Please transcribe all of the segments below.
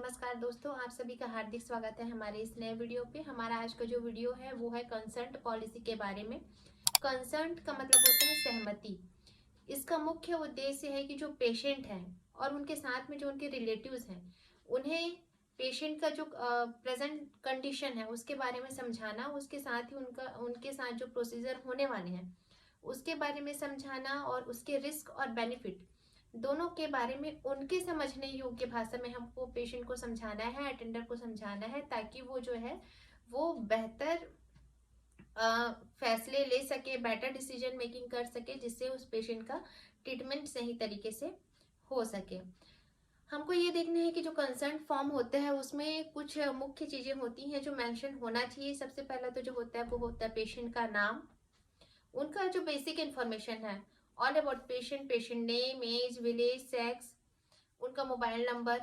नमस्कार दोस्तों, आप सभी का हार्दिक स्वागत है हमारे इस नए वीडियो पे। हमारा आज का जो वीडियो है वो है कंसर्ट पॉलिसी के बारे में। कंसर्ट का मतलब होता है सहमति। इसका मुख्य उद्देश्य है कि जो पेशेंट हैं और उनके साथ में जो उनके रिलेटिव्स हैं, उन्हें पेशेंट का जो प्रेजेंट कंडीशन है उसके बारे में समझाना, उसके साथ ही उनके साथ जो प्रोसीजर होने वाले हैं उसके बारे में समझाना और उसके रिस्क और बेनिफिट दोनों के बारे में उनके समझने योग्य भाषा में हमको पेशेंट को समझाना है, अटेंडर को समझाना है, ताकि वो जो है वो बेहतर फैसले ले सके, बेटर डिसीजन मेकिंग कर सके, जिससे उस पेशेंट का ट्रीटमेंट सही तरीके से हो सके। हमको ये देखना है कि जो कंसर्न फॉर्म होता है उसमें कुछ मुख्य चीजें होती हैं जो मेंशन होना चाहिए। सबसे पहला तो जो होता है वो होता है पेशेंट का नाम, उनका जो बेसिक इंफॉर्मेशन है, all about patient, patient name, age, village, sex, उनका मोबाइल नंबर,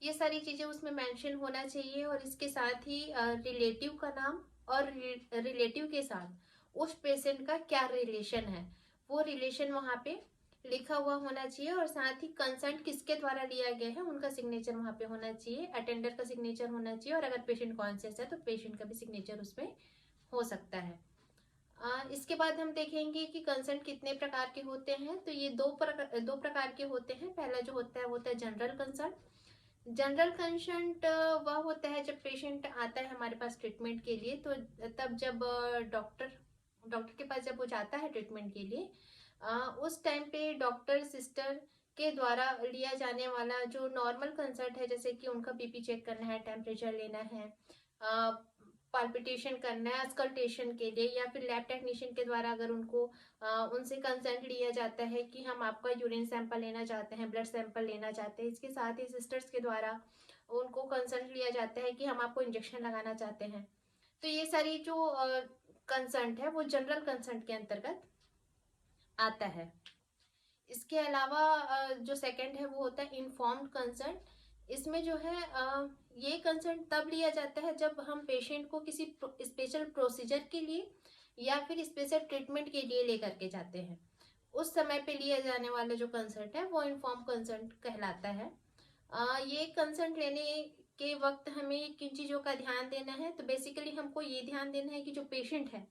ये सारी चीजें उसमें मेंशन होना चाहिए। और इसके साथ ही रिलेटिव का नाम और रिलेटिव के साथ उस पेशेंट का क्या रिलेशन है, वो रिलेशन वहाँ पे लिखा हुआ होना चाहिए। और साथ ही कंसर्ट किसके द्वारा लिया गया है उनका सिग्नेचर वहाँ पे होना चाहिए, अटेंडर का सिग्नेचर होना चाहिए, और अगर पेशेंट कॉन्शियस है तो पेशेंट का भी सिग्नेचर उसमें हो सकता है। इसके बाद हम देखेंगे कि कंसर्ट कितने प्रकार के होते हैं। तो ये दो प्रकार के होते हैं। पहला जो होता है वो होता है जनरल कंसर्ट। जनरल कंसर्ट वह होता है जब पेशेंट आता है हमारे पास ट्रीटमेंट के लिए, तो तब जब डॉक्टर के पास जब वो जाता है ट्रीटमेंट के लिए, उस टाइम पे डॉक्टर सिस्टर के द्वारा लिया जाने वाला जो नॉर्मल कंसर्ट है, जैसे कि उनका बीपी चेक करना है, टेम्परेचर लेना है, पाल्पिटेशन करना है अस्कल्टेशन के लिए, या फिर लैब टेक्नीशियन के द्वारा अगर उनसे कंसेंट लिया जाता है कि हम आपका यूरिन सैंपल लेना चाहते हैं, ब्लड सैंपल लेना चाहते हैं। इसके साथ ही सिस्टर्स के द्वारा उनको कंसेंट लिया जाता है कि हम आपको इंजेक्शन लगाना चाहते हैं। तो ये सारी जो कंसेंट है वो जनरल कंसेंट के अंतर्गत आता है। इसके अलावा जो सेकंड है वो होता है इन्फॉर्म्ड कंसेंट। इसमें जो है ये कंसेंट तब लिया जाता है जब हम पेशेंट को किसी स्पेशल प्रोसीजर के लिए या फिर स्पेशल ट्रीटमेंट के लिए लेकर के जाते हैं। उस समय पे लिया जाने वाला जो कंसेंट है वो इन्फॉर्म कंसेंट कहलाता है। ये कंसेंट लेने के वक्त हमें किन चीज़ों का ध्यान देना है, तो बेसिकली हमको ये ध्यान देना है कि जो पेशेंट है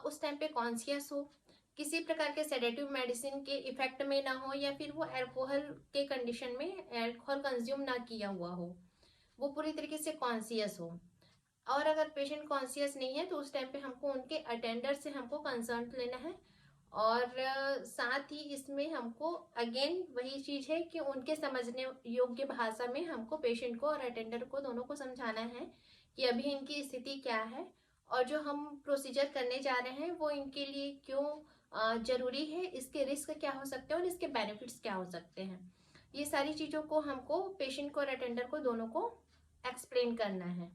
उस टाइम पे कॉन्शियस हो, किसी प्रकार के सेडेटिव मेडिसिन के इफेक्ट में ना हो, या फिर वो अल्कोहल के कंडीशन में अल्कोहल कंज्यूम ना किया हुआ हो, वो पूरी तरीके से कॉन्शियस हो। और अगर पेशेंट कॉन्शियस नहीं है तो उस टाइम पे हमको उनके अटेंडर से हमको कंसर्ट लेना है। और साथ ही इसमें हमको अगेन वही चीज है कि उनके समझने योग्य भाषा में हमको पेशेंट को और अटेंडर को दोनों को समझाना है कि अभी इनकी स्थिति क्या है और जो हम प्रोसीजर करने जा रहे हैं वो इनके लिए क्यों जरूरी है, इसके रिस्क क्या हो सकते हैं और इसके बेनिफिट्स क्या हो सकते हैं। ये सारी चीजों को हमको पेशेंट को और अटेंडर को दोनों को एक्सप्लेन करना है।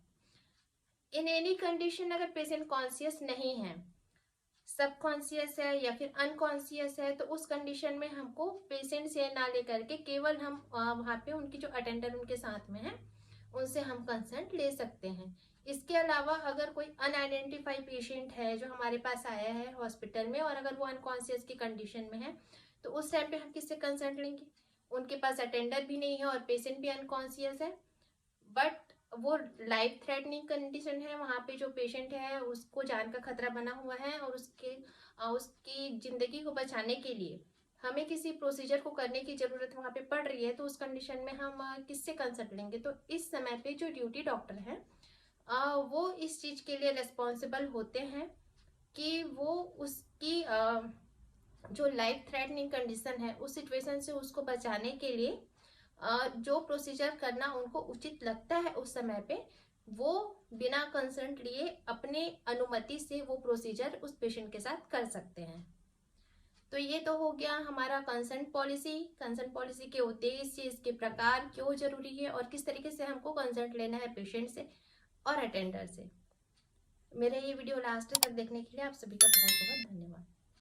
इन एनी कंडीशन अगर पेशेंट कॉन्शियस नहीं है, सब कॉन्शियस है या फिर अनकॉन्शियस है, तो उस कंडीशन में हमको पेशेंट से ना लेकर के केवल हम वहाँ पे उनकी जो अटेंडर उनके साथ में है उनसे हम कंसर्ट ले सकते हैं। इसके अलावा अगर कोई अनआइडेंटिफाई पेशेंट है जो हमारे पास आया है हॉस्पिटल में और अगर वो अनकॉन्शियस की कंडीशन में है, तो उस टाइम पे हम किससे कंसर्ट लेंगे? उनके पास अटेंडर भी नहीं है और पेशेंट भी अनकॉन्शियस है, बट वो लाइफ थ्रेटनिंग कंडीशन है, वहाँ पे जो पेशेंट है उसको जान का खतरा बना हुआ है और उसकी जिंदगी को बचाने के लिए हमें किसी प्रोसीजर को करने की जरूरत वहाँ पे पड़ रही है, तो उस कंडीशन में हम किससे कंसल्ट लेंगे? तो इस समय पे जो ड्यूटी डॉक्टर है वो इस चीज के लिए रिस्पॉन्सिबल होते हैं कि वो उसकी जो लाइफ थ्रेटनिंग कंडीशन है उस सिचुएशन से उसको बचाने के लिए जो प्रोसीजर करना उनको उचित लगता है उस समय पे वो बिना कंसर्ट लिए अपने अनुमति से वो प्रोसीजर उस पेशेंट के साथ कर सकते हैं। तो ये तो हो गया हमारा कंसर्ट पॉलिसी। कंसर्ट पॉलिसी के उद्देश्य, इसके प्रकार, क्यों जरूरी है और किस तरीके से हमको कंसर्ट लेना है पेशेंट से और अटेंडर से। मेरा ये वीडियो लास्ट तक देखने के लिए आप सभी का बहुत बहुत धन्यवाद।